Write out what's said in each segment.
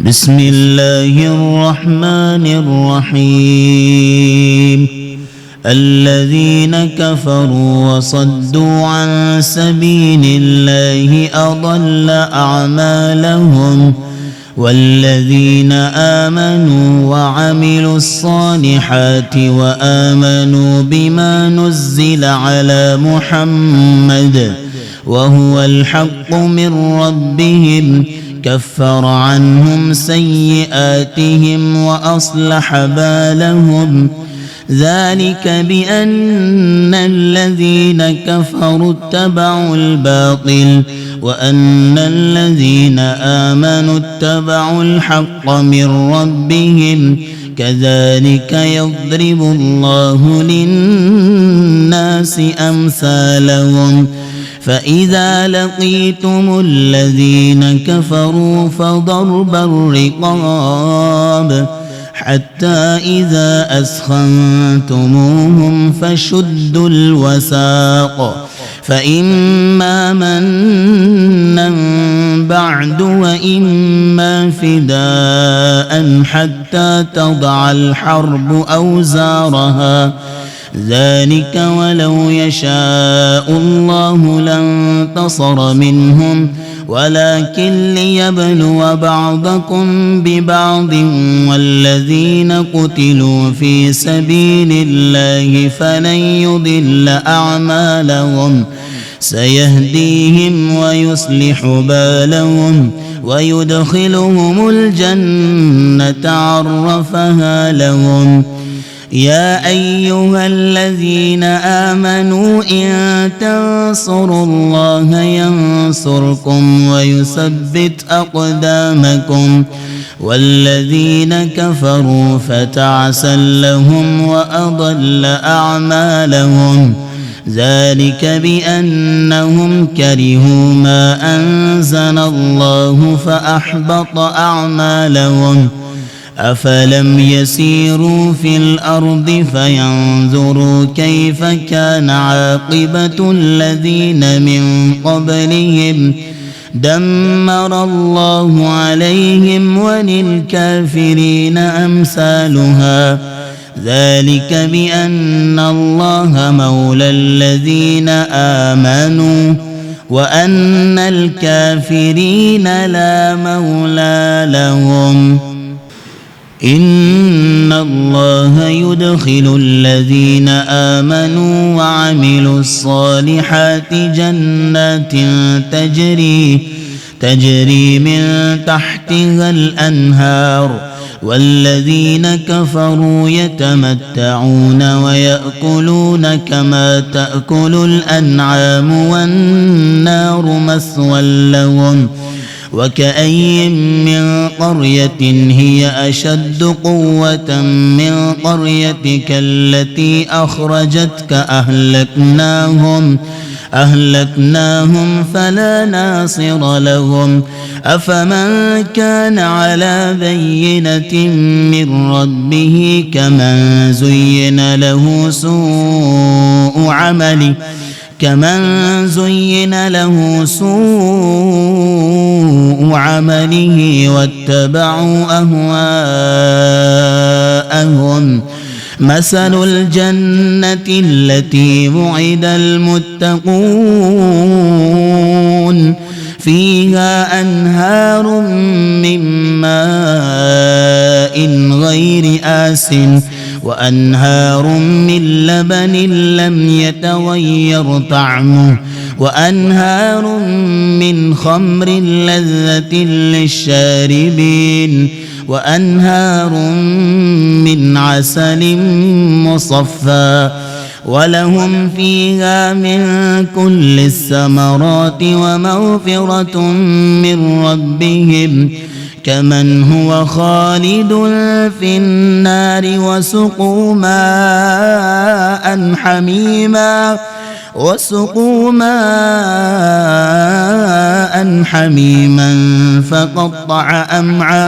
بسم الله الرحمن الرحيم. الذين كفروا وصدوا عن سبيل الله أضل أعمالهم والذين آمنوا وعملوا الصالحات وآمنوا بما نزل على محمد وهو الحق من ربهم كفر عنهم سيئاتهم وأصلح بالهم ذلك بأن الذين كفروا اتبعوا الباطل وأن الذين آمنوا اتبعوا الحق من ربهم كذلك يضرب الله للناس أمثالهم فإذا لقيتم الذين كفروا فضرب الرقاب حتى إذا أسخنتموهم فشدوا الوثاق فإما منا بعد وإما فداء حتى تضع الحرب أوزارها ذلك ولو يشاء الله لانتصر منهم ولكن ليبلو بعضكم ببعض والذين قتلوا في سبيل الله فلن يضل أعمالهم سيهديهم ويصلح بالهم ويدخلهم الجنة عرفها لهم. يا أيها الذين آمنوا إن تنصروا الله ينصركم ويثبت أقدامكم والذين كفروا فتعسا لهم وأضل أعمالهم ذلك بأنهم كرهوا ما أنزل الله فأحبط أعمالهم. أفلم يسيروا في الأرض فينظروا كيف كان عاقبة الذين من قبلهم دمر الله عليهم وللكافرين أمثالها ذلك بأن الله مولى الذين آمنوا وأن الكافرين لا مولى لهم. إن الله يدخل الذين آمنوا وعملوا الصالحات جنات تجري من تحتها الأنهار والذين كفروا يتمتعون ويأكلون كما تأكل الأنعام والنار مثوى لهم. وكأي من قرية هي أشد قوة من قريتك التي أخرجتك أهلكناهم فلا ناصر لهم. أفمن كان على بينة من ربه كمن زين له سوء عمله واتبعوا أهواءهم. مثل الجنة التي وعد المتقون فيها أنهار من ماء غير آسن وأنهار من لبن لم يتغير طعمه وأنهار من خمر لذة للشاربين وأنهار من عسل مصفى ولهم فيها من كل الثمرات ومغفرة من ربهم كمن هو خالد في النار وسقوا ماء حميما فقطع أمعاءهم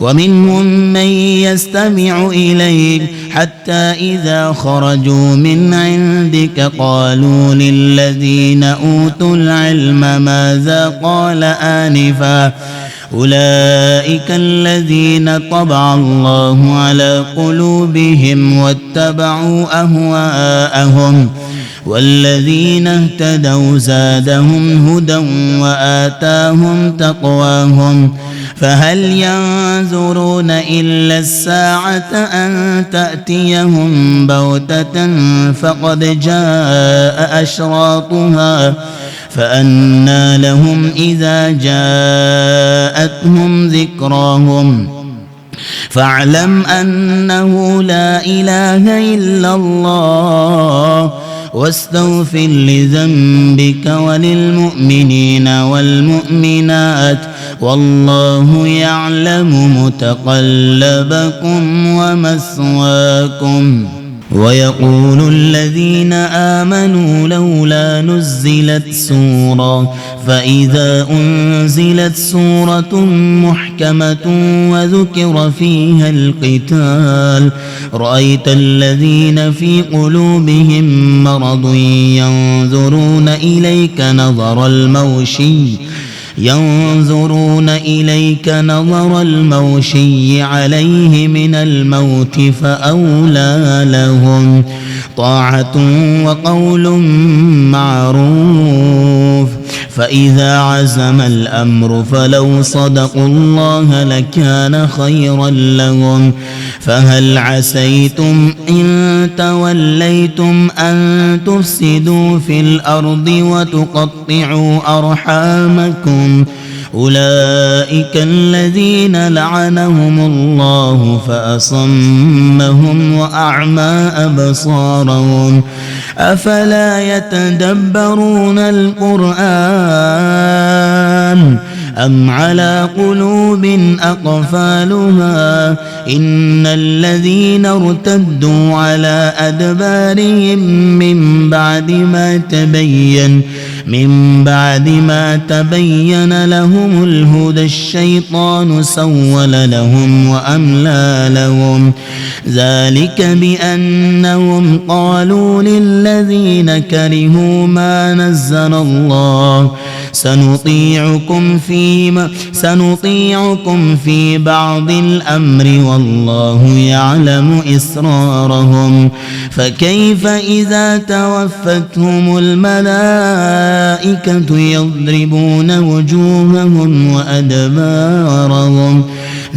ومنهم من يستمع إليك حتى إذا خرجوا من عندك قالوا للذين أوتوا العلم ماذا قال آنفا أولئك الذين طبع الله على قلوبهم واتبعوا أهواءهم والذين اهتدوا زادهم هدى وآتاهم تقواهم فهل ينظرون إلا الساعة أن تأتيهم بغتة فقد جاء أشراطها فأنى لهم إذا جاءتهم ذكراهم فاعلم أنه لا إله إلا الله واستغفر لذنبك وللمؤمنين والمؤمنات والله يعلم متقلبكم ومثواكم. ويقول الذين آمنوا لولا نزلت سورة فإذا أنزلت سورة محكمة وذكر فيها القتال رأيت الذين في قلوبهم مرض ينظرون إليك نظر الموشي عليه من الموت فأولى لهم طاعة وقول معروف فإذا عزم الأمر فلو صدقوا الله لكان خيرا لهم فهل عسيتم إن توليتم أن تفسدوا في الأرض وتقطعوا أرحامكم أولئك الذين لعنهم الله فأصمهم وأعمى أبصارهم أفلا يتدبرون القرآن أم على قلوب أقفالها إن الذين ارتدوا على أدبارهم من بعد ما تبين لهم الهدى الشيطان سول لهم وأملى لهم ذلك بأنهم قالوا للذين كرهوا ما نزل الله سنطيعكم في بعض الأمر والله يعلم إسرارهم فكيف إذا توفتهم الملائكة يضربون وجوههم وأدبارهم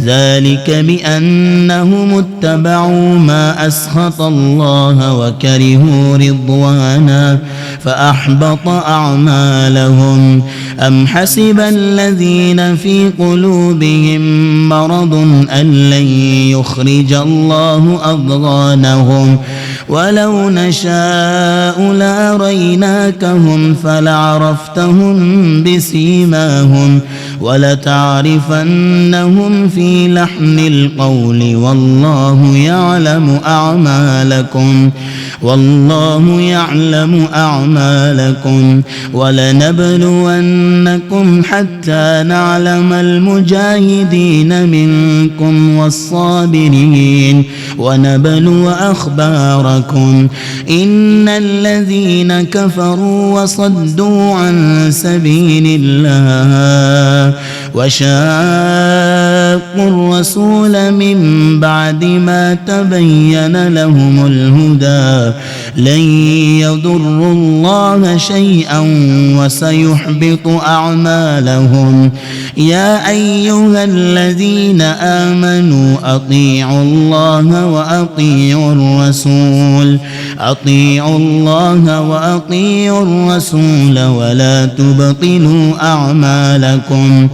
ذلك بأنهم اتبعوا ما أسخط الله وكرهوا رضوانه فأحبط أعمالهم أم حسب الذين في قلوبهم مرض أن لن يخرج الله أضغانهم ولو نشاء لأريناكهم فلعرفتهم بسيماهم ولتعرفنهم في لحن القول والله يعلم أعمالكم ولنبلونكم حتى نعلم المجاهدين منكم والصابرين ونبلو أخباركم إن الذين كفروا وصدوا عن سبيل الله وشاقوا الرسول من بعد ما تبين لهم الهدى لن يضروا الله شيئا وسيحبط أعمالهم يا أيها الذين آمنوا أطيعوا الله وأطيعوا الرسول ولا تبطلوا أعمالكم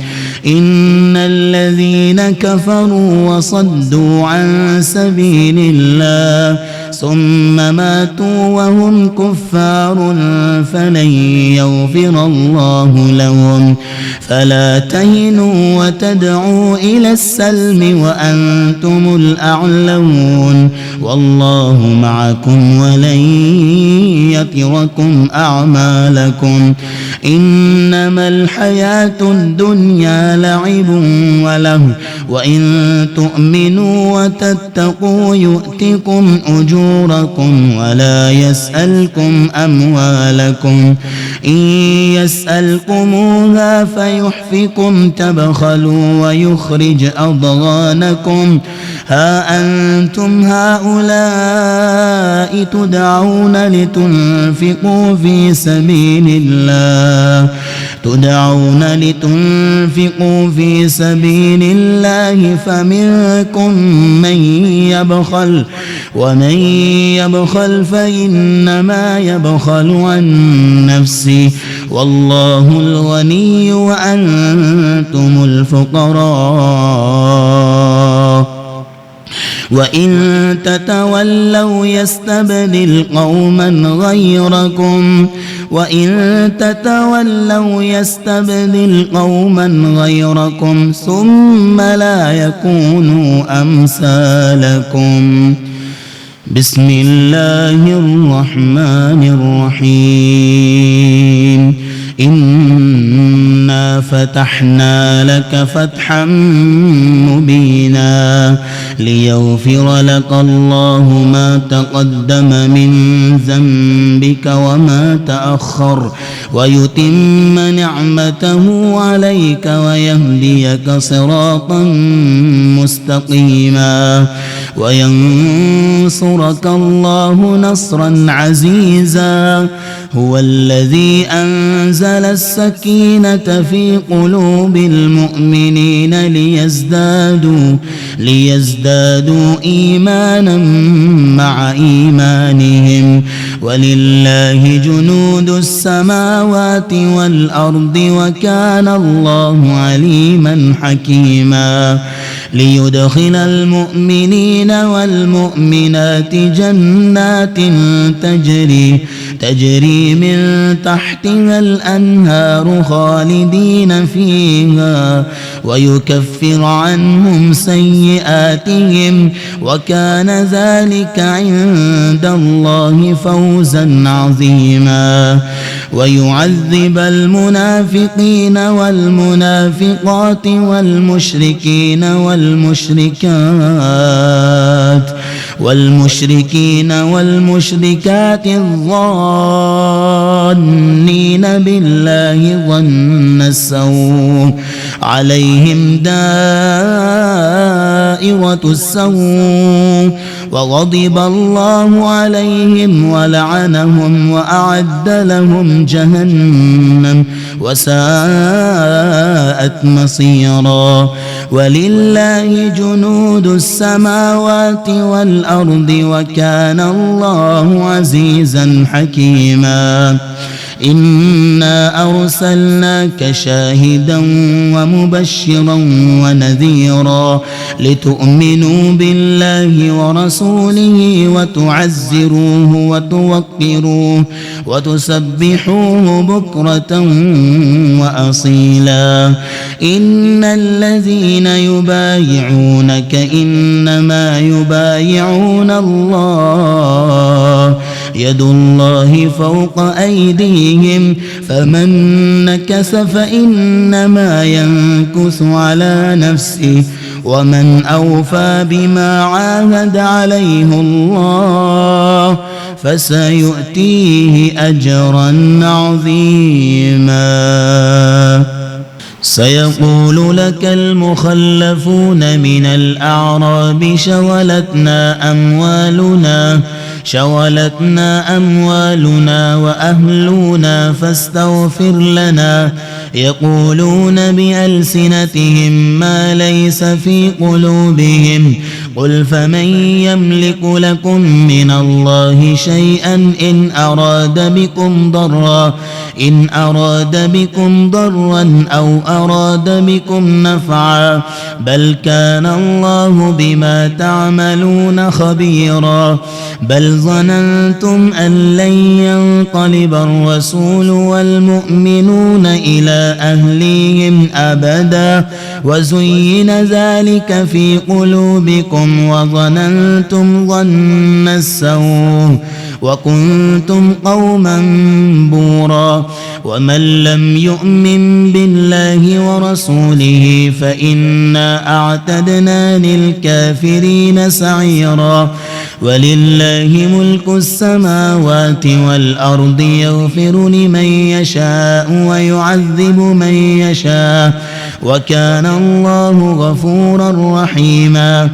إن الذين كفروا وصدوا عن سبيل الله ثم ماتوا وهم كفار فلن يغفر الله لهم فلا تهنوا وتدعوا إلى السلم وأنتم الأعلون والله معكم ولن يتركم أعمالكم إنما الحياة الدنيا لعب وله وإن تؤمنوا وتتقوا يؤتكم أجوركم ولا يسألكم أموالكم إن يسألكموها فيحفكم تبخلوا ويخرج أضغانكم ها أنتم هؤلاء تدعون لتنفقوا في سبيل الله فمنكم من يبخل ومن يبخل فإنما يبخل عن نفسه والله الغني وأنتم الفقراء وإن تتولوا يستبدل قوما غيركم ثم لا يكونوا أمثالكم. بسم الله الرحمن الرحيم. إنا فتحنا لك فتحا مبينا ليغفر لك الله ما تقدم من ذنبك وما تأخر ويتم نعمته عليك ويهديك صراطا مستقيما وينصرك الله نصرا عزيزا. هو الذي أنزل السكينة في قلوب المؤمنين ليزدادوا إيمانا مع إيمانهم ولله جنود السماوات والأرض وكان الله عليما حكيما. ليدخل المؤمنين والمؤمنات جنات تجري من تحتها الأنهار خالدين فيها ويكفر عنهم سيئاتهم وكان ذلك عند الله فوزا عظيما. ويعذب المنافقين والمنافقات والمشركين والمشركات الظانين بالله ظن السوء عليهم دائرة السوء وغضب الله عليهم ولعنهم وأعد لهم جهنم وساءت مصيرا. ولله جنود السماوات والأرض وكان الله عزيزا حكيما. إنا أرسلناك شاهدا ومبشرا ونذيرا لتؤمنوا بالله ورسوله وتعزروه وتوقروه وتسبحوه بكرة وأصيلا. إن الذين يبايعونك إنما يبايعون الله يد الله فوق أيديهم فمن نكث فإنما ينكث على نفسه ومن أوفى بما عاهد عليه الله فسيؤتيه أجرا عظيما. سيقول لك المخلفون من الأعراب شغلتنا أموالنا وأهلنا فاستغفر لنا يقولون بألسنتهم ما ليس في قلوبهم قل فمن يملك لكم من الله شيئا إن أراد بكم ضرا أو أراد بكم نفعا بل كان الله بما تعملون خبيرا. بل ظننتم أن لن ينقلب الرسول والمؤمنون إلى أهليهم أبدا وزين ذلك في قلوبكم وظننتم ظن السوء وكنتم قوما بورا ومن لم يؤمن بالله ورسوله فإنا أعتدنا للكافرين سعيرا ولله ملك السماوات والأرض يغفر لمن يشاء ويعذب من يشاء وكان الله غفورا رحيما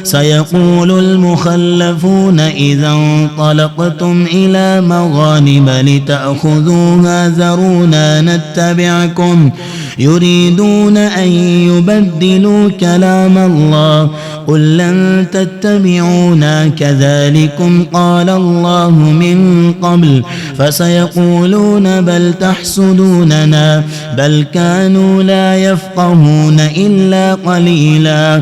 سيقول المخلفون إذا انطلقتم إلى مغانم لتأخذوها ذرونا نتبعكم يريدون أن يبدلوا كلام الله قل لن تتبعونا كذلكم قال الله من قبل فسيقولون بل تحسدوننا بل كانوا لا يفقهون إلا قليلا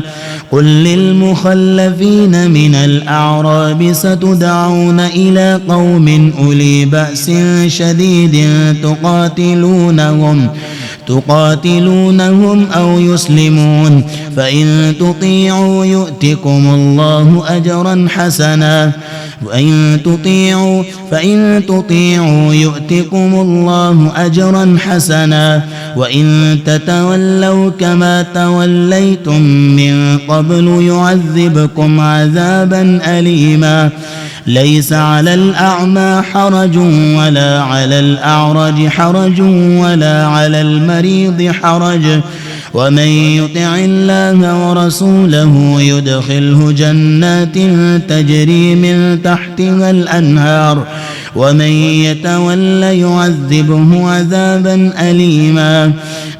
قل للمخلفين من الأعراب ستدعون إلى قوم أولي بأس شديد تقاتلونهم أو يسلمون فإن تطيعوا يؤتكم الله أجرا حسنا فإن تطيعوا يؤتكم الله أجرا حسنا وإن تتولوا كما توليتم من قبل يعذبكم عذابا أليما ليس على الأعمى حرج ولا على الأعرج حرج ولا على المريض حرج ومن يطع الله ورسوله يدخله جنات تجري من تحتها الأنهار ومن يتول يعذبه عذابا أليما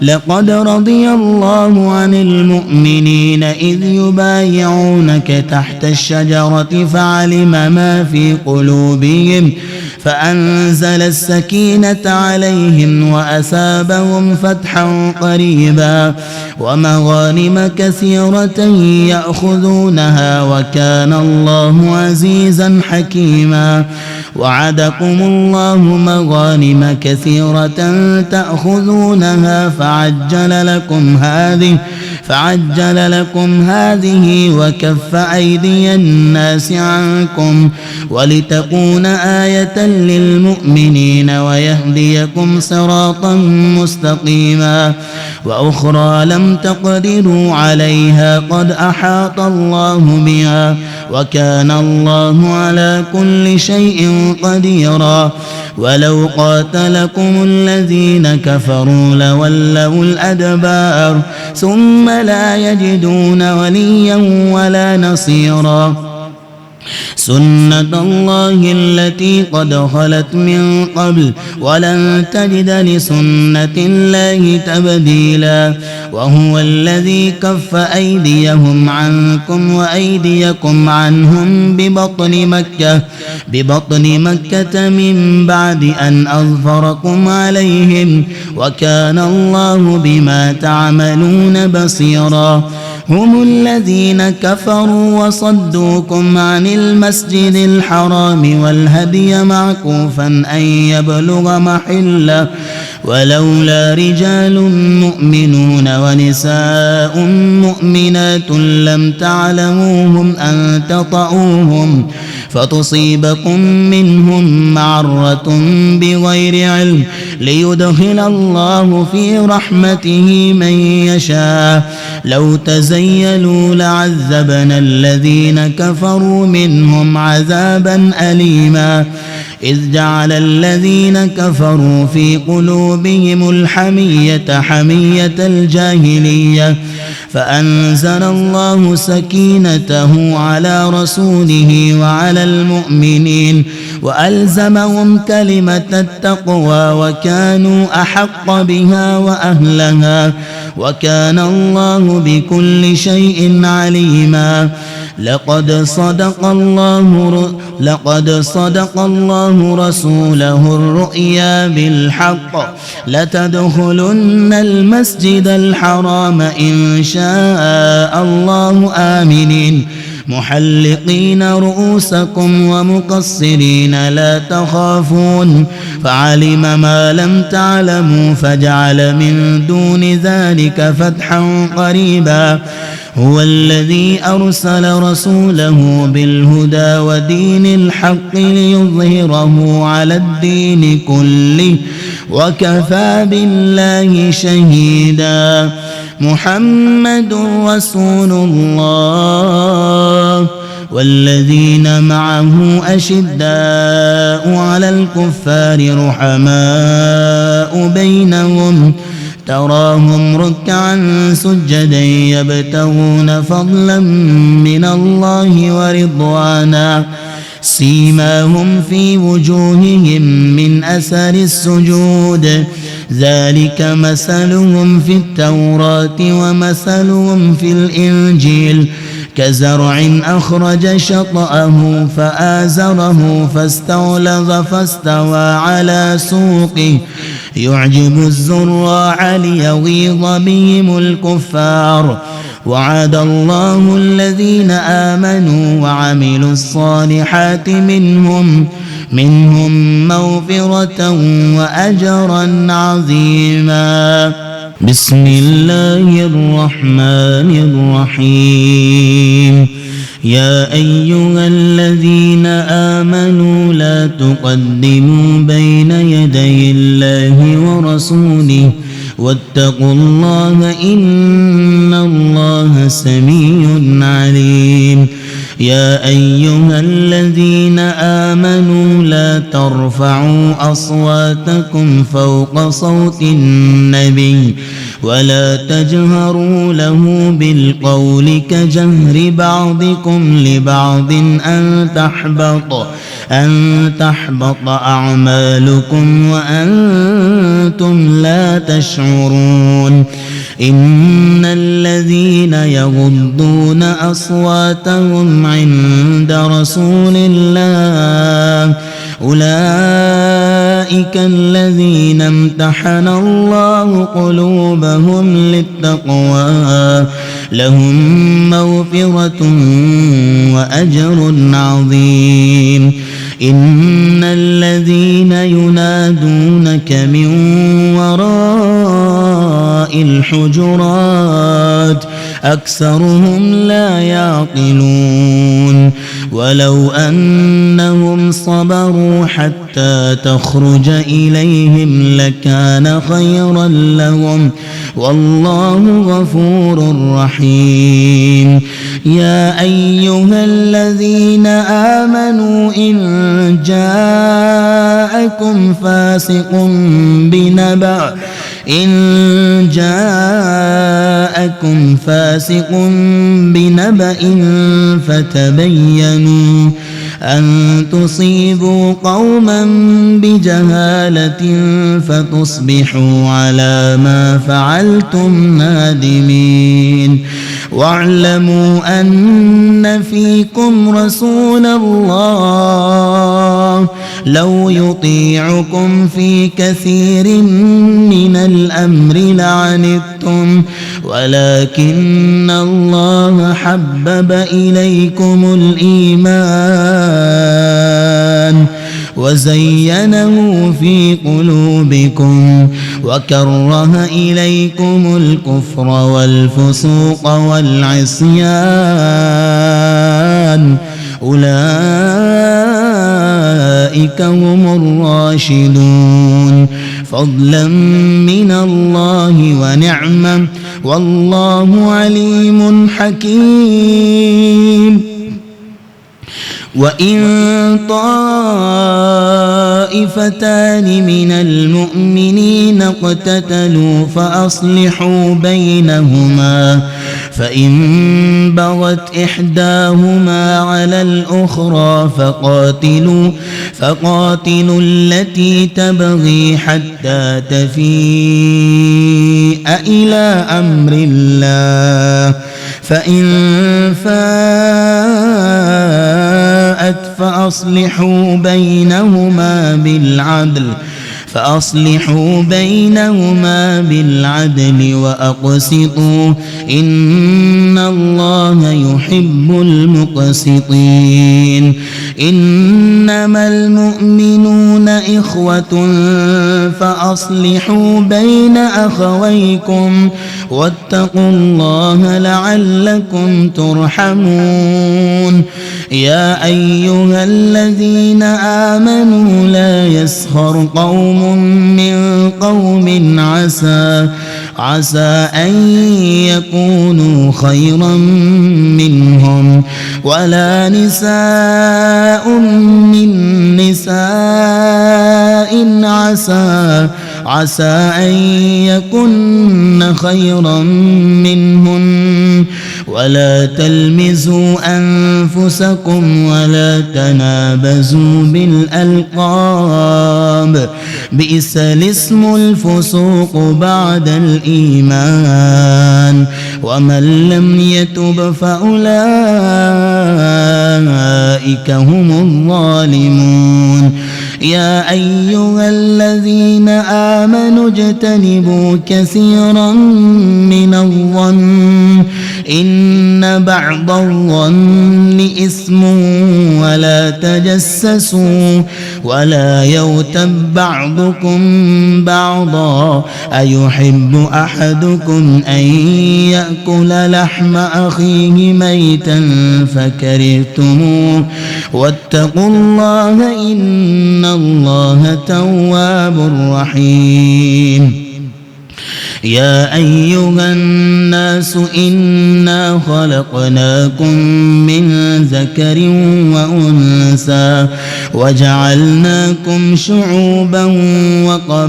لقد رضي الله عن المؤمنين إذ يبايعونك تحت الشجرة فعلم ما في قلوبهم فأنزل السكينة عليهم وأثابهم فتحا قريبا ومغانم كثيرة يأخذونها وكان الله عزيزا حكيما وعدكم الله مغانم كثيرة تأخذونها فعجل لكم هذه وكف أيدي الناس عنكم ولتكون آية للمؤمنين ويهديكم صراطا مستقيما وأخرى لم تقدروا عليها قد أحاط الله بها وكان الله على كل شيء قديرا ولو قاتلكم الذين كفروا لولوا الأدبار ثم لا يجدون وليا ولا نصيرا سنة الله التي قد خلت من قبل ولن تجد لسنة الله تبديلا وهو الذي كف أيديهم عنكم وأيديكم عنهم ببطن مكة من بعد أن أظفركم عليهم وكان الله بما تعملون بصيرا هم الذين كفروا وصدوكم عن المسجد الحرام والهدي معكوفا أن يبلغ محله ولولا رجال مؤمنون ونساء مؤمنات لم تعلموهم أن تطؤوهم فتصيبكم منهم معرة بغير علم ليدخل الله في رحمته من يشاء لو تزيلوا لعذبنا الذين كفروا منهم عذابا أليما إذ جعل الذين كفروا في قلوبهم الحمية حمية الجاهلية فأنزل الله سكينته على رسوله وعلى المؤمنين وألزمهم كلمة التقوى وكانوا أحق بها وأهلها وكان الله بكل شيء عليما لقد صدق الله رسوله الرؤيا بالحق لتدخلن المسجد الحرام إن شاء الله آمنين محلقين رؤوسكم ومقصرين لا تخافون فعلم ما لم تعلموا فجعل من دون ذلك فتحا قريبا هو الذي أرسل رسوله بالهدى ودين الحق ليظهره على الدين كله وكفى بالله شهيدا محمد رسول الله والذين معه أشداء على الكفار رحماء بينهم تراهم ركعا سجدا يبتغون فضلا من الله ورضوانا سيماهم في وجوههم من أثر السجود ذلك مثلهم في التوراة ومثلهم في الإنجيل كزرع أخرج شطأه فآزره فاستغلظ فاستوى على سوقه يعجب الزراع ليغيظ بهم الكفار وعد الله الذين آمنوا وعملوا الصالحات منهم مغفرة وأجرا عظيما بسم الله الرحمن الرحيم يا أيها الذين آمنوا لا تقدموا بين يدي الله ورسوله واتقوا الله إن الله سميع عليم يا أيها الذين آمنوا لا ترفعوا أصواتكم فوق صوت النبي ولا تجهروا له بالقول كجهر بعضكم لبعض أن تحبط أعمالكم وأنتم لا تشعرون إن الذين يغضون أصواتهم عند رسول الله أولئك الذين امتحن الله قلوبهم للتقوى لهم مغفرة وأجر عظيم إن الذين ينادونك من وراء الحجرات أكثرهم لا يعقلون ولو أنهم صبروا حتى تخرج إليهم لكان خيرا لهم والله غفور رحيم يا أيها الذين آمنوا إن جاءكم فاسق بنبأ فتبينوا أن تصيبوا قوما بجهالة فتصبحوا على ما فعلتم نادمين واعلموا أن فيكم رسول الله لو يطيعكم في كثير من الأمر لعنتم ولكن الله حبب إليكم الإيمان وزينه في قلوبكم وكره إليكم الكفر والفسوق والعصيان أولئك هم الراشدون فضلا من الله ونعمة والله عليم حكيم وإن طائفتان من المؤمنين اقتتلوا فأصلحوا بينهما فإن بغت إحداهما على الأخرى فقاتلوا التي تبغي حتى تفيء إلى أمر الله فإن فاءت فأصلحوا بينهما بالعدل وأقسطوا إن الله يحب المقسطين إنما المؤمنون إخوة فأصلحوا بين أخويكم واتقوا الله لعلكم ترحمون يا أيها الذين آمنوا لا يسخر قوم من قوم عسى أن يكونوا خيرا منهم ولا نساء من نساء عسى أن يكن خيرا منهن ولا تلمزوا أنفسكم ولا تنابزوا بالألقاب بئس الاسم الفسوق بعد الإيمان ومن لم يتب فأولئك هم الظالمون يا أيها الذين آمنوا اجتنبوا كثيرا من الظن إن بعض الظن إثم ولا تجسسوا ولا يغتب بعضكم بعضا أيحب أحدكم أن يأكل لحم أخيه ميتا فكرهتموه واتقوا الله إن الله تواب رحيم يا أيها الناس إنا خلقناكم من ذكر وأنثى وجعلناكم شعوبا وقبائل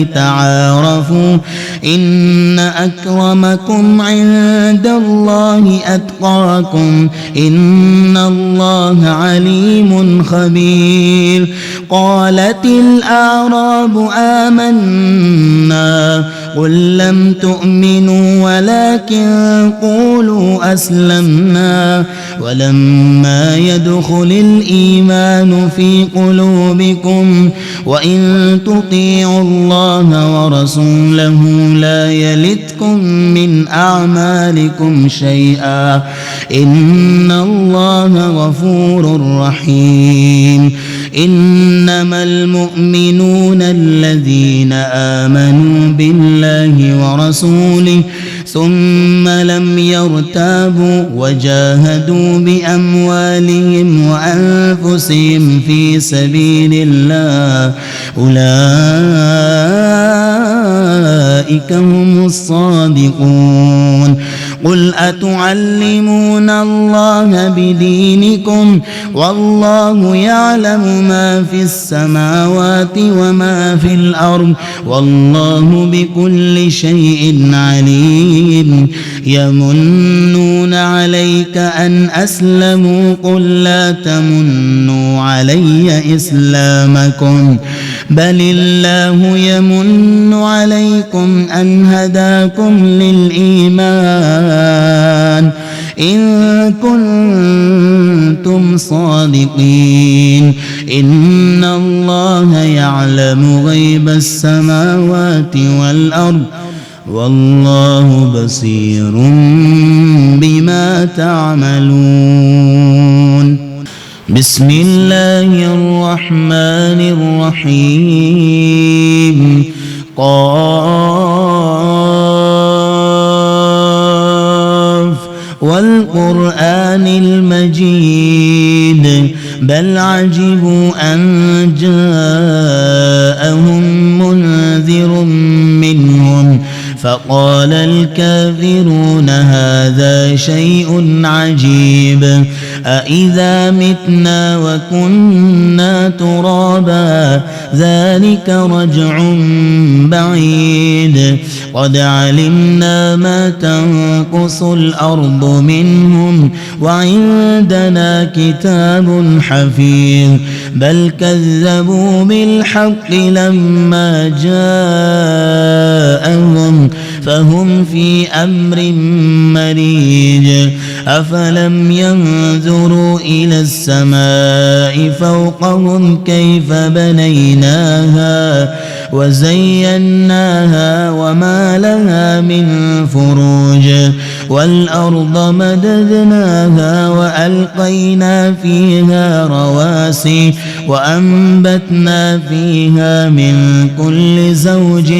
لتعارفوا إن أكرمكم عند الله أتقاكم إن الله عليم خبير قالت الأعراب آمنا قل لم تؤمنوا ولكن قولوا أسلمنا ولما يدخل الإيمان في قلوبكم وإن تطيعوا الله ورسوله لا يلتكم من أعمالكم شيئا إن الله غفور رحيم إنما المؤمنون الذين آمنوا بالله ورسوله ثم لم يرتابوا وجاهدوا بأموالهم وأنفسهم في سبيل الله أولئك هم الصادقون قل أتعلمون الله بدينكم والله يعلم ما في السماوات وما في الأرض والله بكل شيء عليم يمنون عليك أن أسلموا قل لا تمنوا علي إسلامكم بل الله يمن عليكم أن هداكم للإيمان إن كنتم صادقين إن الله يعلم غيب السماوات والأرض والله بصير بما تعملون بسم الله الرحمن الرحيم قاف والقرآن المجيد بل عجبوا أن جاءهم منذر منهم فقال الكافرون هذا شيء عجيب أإذا متنا وكنا ترابا ذلك رجع بعيد قد علمنا ما تنقص الأرض منهم وعندنا كتاب حفيظ بل كذبوا بالحق لما جاءهم فهم في أمر مريج أفلم ينظروا إلى السماء فوقهم كيف بنيناها وزيناها وما لها من فروج والأرض مددناها وألقينا فيها رواسي وأنبتنا فيها من كل زوج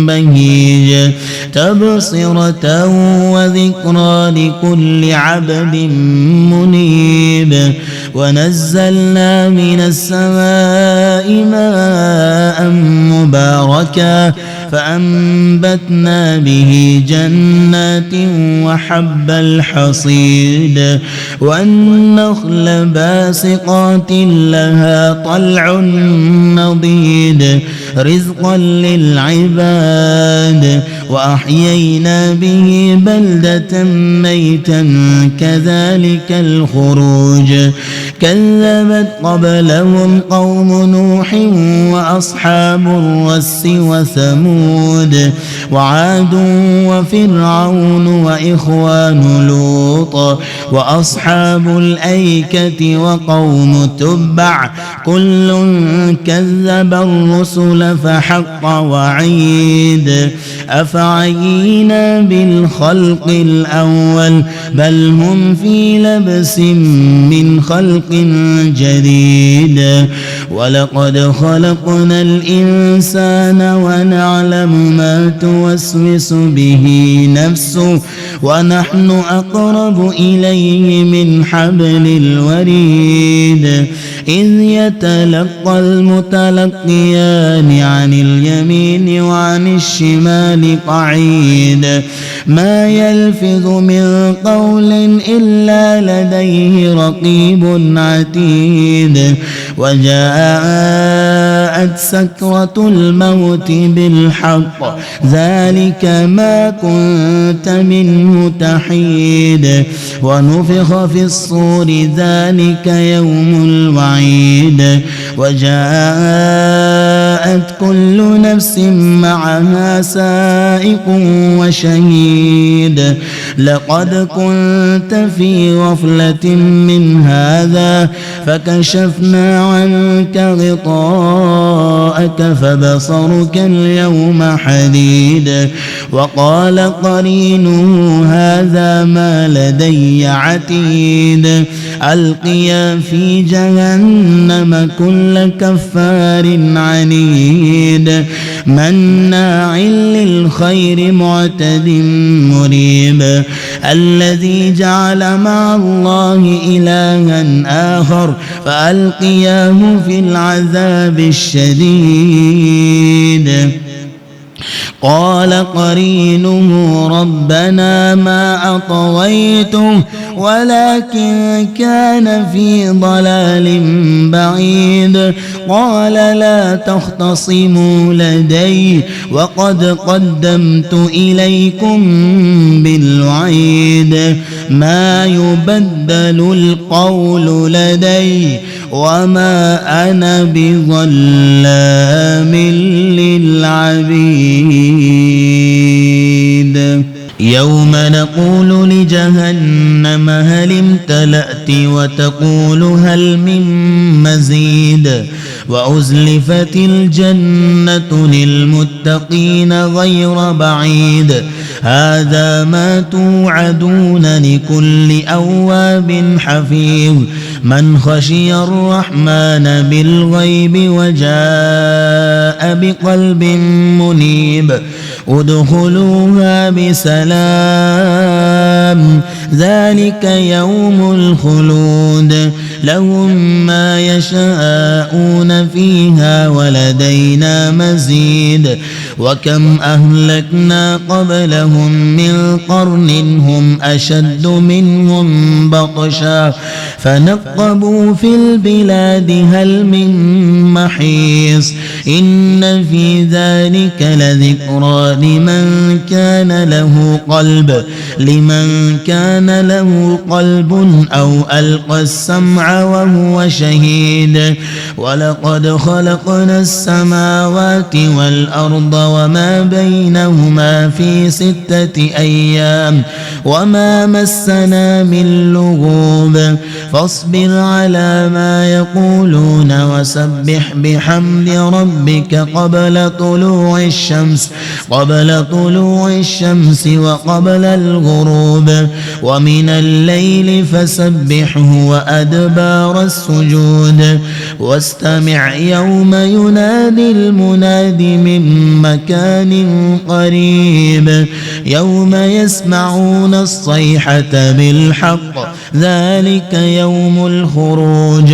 بهيج تبصرة وذكرى لكل عبد منيب ونزلنا من السماء ماء مباركا فأنبتنا به جنات وحب الحصيد والنخل باسقات لها طلع نضيد رزقا للعباد وأحيينا به بلدة ميتا كذلك الخروج كذبت قبلهم قوم نوح وأصحاب الرس وثمود وعاد وفرعون وإخوان لوط وأصحاب الأيكة وقوم تبع كل كذب الرسل فحق وعيد أفعينا بالخلق الأول بل هم في لبس من خلق جديد ولقد خلقنا الإنسان ونعلم ما توسوس به نفسه ونحن أقرب إليه من حبل الوريد إذ يتلقى المتلقيان عن اليمين وعن الشمال قعيد ما يلفظ من قول إلا لديه رقيب عتيد وجاءت سكرة الموت بالحق ذلك ما كنت منه تحيد ونفخ في الصور ذلك يوم الوعيد وجاءت كل نفس معها سائق وشهيد لقد كنت في غفلة من هذا فكشفنا عنك غطاءك فبصرك اليوم حديد وقال قرينه هذا ما لدي عتيد ألقيا في جهنم كل كفار عنيد مناع للخير معتد مريب الذي جعل مع الله إلها آخر فألقياه في العذاب الشديد قال قرينه ربنا ما أطويته ولكن كان في ضلال بعيد قال لا تختصموا لدي وقد قدمت إليكم بالوعيد ما يبدل القول لدي وما أنا بظلام للعبيد يوم نقول لجهنم هل امتلأت وتقول هل من مزيد وأزلفت الجنة للمتقين غير بعيد هذا ما توعدون لكل أواب حفيظ من خشي الرحمن بالغيب وجاء بقلب منيب ادخلوها بسلام ذلك يوم الخلود لهم ما يشاءون فيها ولدينا مزيد وكم أهلكنا قبلهم من قرن هم أشد منهم بطشا فنقبوا في البلاد هل من محيص إن في ذلك لذكرى لمن كان له قلب أو ألقى السمع وهو شهيد ولقد خلقنا السماوات والأرض وما بينهما في 6 أيام وما مسنا من لغوب فاصبر على ما يقولون وسبح بحمد ربك قبل طلوع الشمس وقبل الغروب ومن الليل فسبحه وأدبار السجود واستمع يوم ينادي المناد من مكان قريب يوم يسمعون الصيحة بالحق ذلك يوم الخروج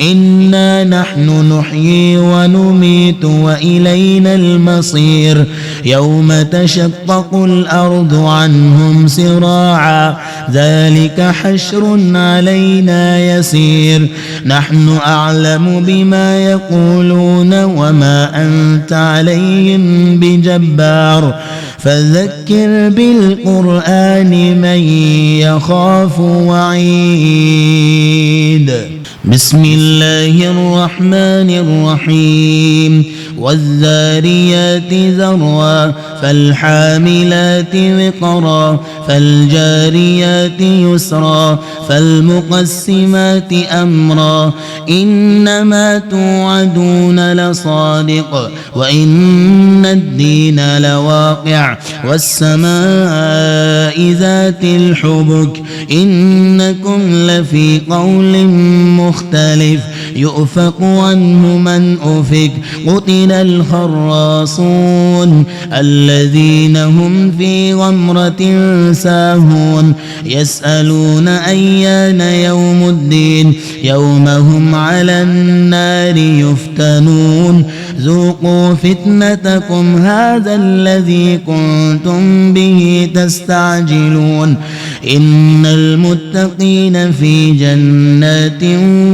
إنا نحن نحيي ونميت وإلينا المصير يوم تشقق الأرض عنهم سراعا ذلك حشر علينا يسير نحن أعلم بما يقولون وما أنت عليهم بجبار فذكر بالقرآن من يخاف وعيد بسم الله الرحمن الرحيم والذاريات ذروا فالحاملات وقرا فالجاريات يسرا فالمقسمات أمرا إنما توعدون لصادق وإن الدين لواقع والسماء ذات الحبك إنكم لفي قول مختلف يؤفك عنه من أفك قتل الخراصون الذين هم في غمرة ساهون يسألون أيان يوم الدين يوم هم على النار يفتنون ذوقوا فتنتكم هذا الذي كنتم به تستعجلون إن المتقين في جنات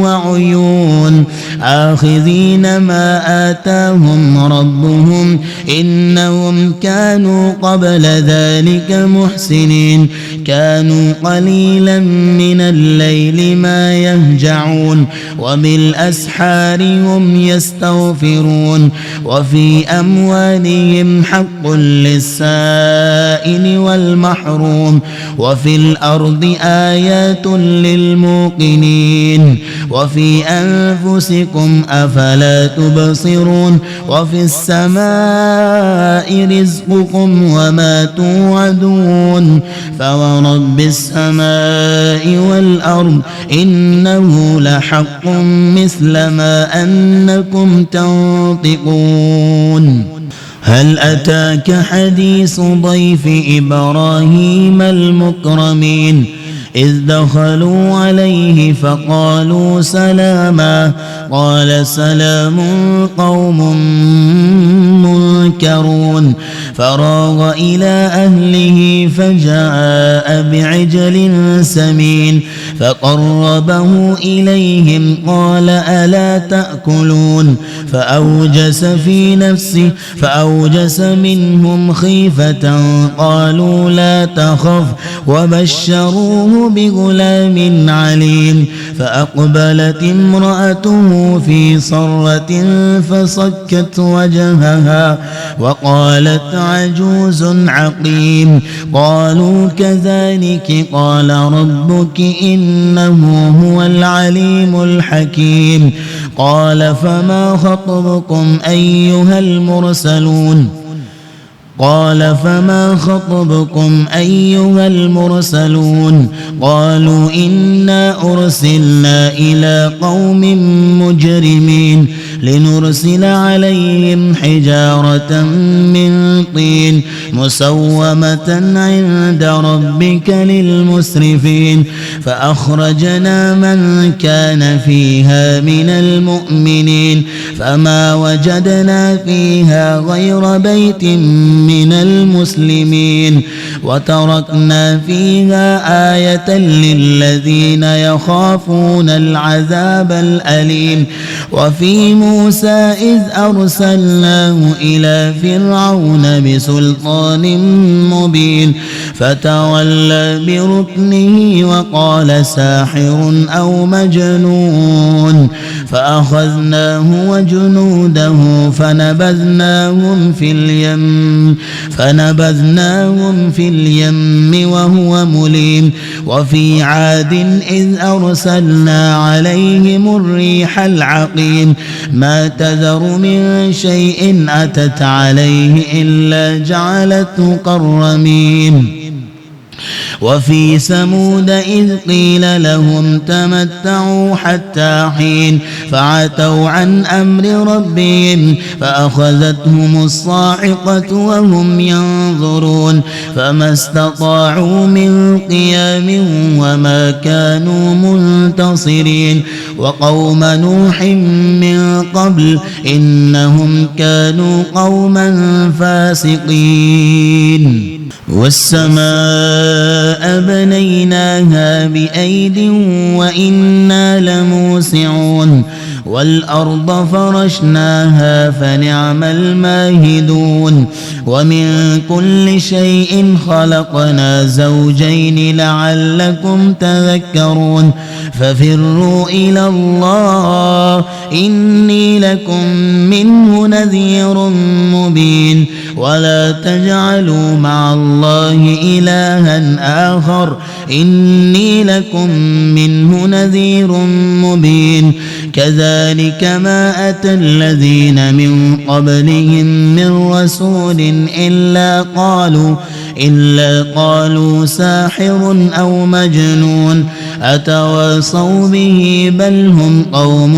وعيون آخذين ما آتاهم ربهم إنهم كانوا قبل ذلك محسنين كانوا قليلا من الليل ما يهجعون وبالأسحار هم يستغفرون وفي أموالهم حق للسائل والمحروم وفي الأرض آيات للموقنين وفي أنفسكم أفلا تبصرون وفي السماء رزقكم وما توعدون فورب السماء والأرض إنه لحق مثل ما أنكم تنطقون هل أتاك حديث ضيف إبراهيم المكرمين إذ دخلوا عليه فقالوا سلاما قال سلام قوم منكرون فراغ إلى أهله فجاء بعجل سمين فقربه إليهم قال ألا تأكلون فأوجس منهم خيفة قالوا لا تخف وبشروه بغلام عليم فأقبلت امرأته في صرة فصكت وجهها وقالت عجوز عقيم قالوا كذلك قال ربك إنه هو العليم الحكيم قال فما خطبكم أيها المرسلون قالوا إنا أرسلنا إلى قوم مجرمين لنرسل عليهم حجارة من طين مسومة عند ربك للمسرفين فأخرجنا من كان فيها من المؤمنين فما وجدنا فيها غير بيت من المسلمين وتركنا فيها آية للذين يخافون العذاب الأليم وفي موسى إذ أرسلناه إلى فرعون بسلطان مبين فتولى بركنه وقال ساحر أو مجنون فأخذناه وجنوده فنبذناهم في اليم وهو مليم وفي عاد إذ أرسلنا عليهم الريح العقيم ما تذر من شيء أتت عليه إلا جعلته كالرميم وفي ثمود إذ قيل لهم تمتعوا حتى حين فعتوا عن أمر ربهم فأخذتهم الصاعقة وهم ينظرون فما استطاعوا من قيام وما كانوا منتصرين وقوم نوح من قبل إنهم كانوا قوما فاسقين والسماء بنيناها بأيد وإنا لموسعون والأرض فرشناها فنعم الماهدون ومن كل شيء خلقنا زوجين لعلكم تذكرون ففروا إلى الله إني لكم منه نذير مبين ولا تجعلوا مع الله إلها آخر إني لكم منه نذير مبين كذلك ما أتى الذين من قبلهم من رسول إلا قالوا ساحر أو مجنون أتواصوا به بل هم قوم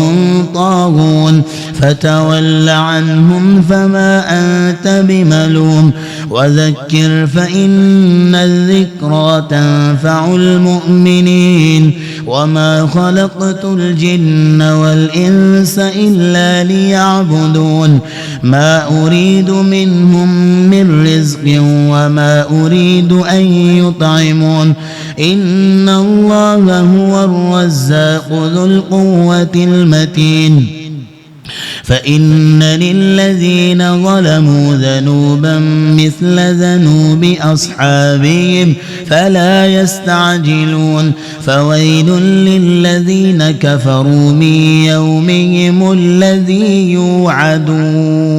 طاغون فتول عنهم فما أنت بملوم وذكر فإن الذكرى تنفع المؤمنين وما خلقت الجن والإنس إلا ليعبدون ما أريد منهم من رزق وما أريد أن يطعمون إن الله هو الرزاق ذو القوة المتين فإن للذين ظلموا ذنوبا مثل ذنوب أصحابهم فلا يستعجلون فويل للذين كفروا من يومهم الذي يوعدون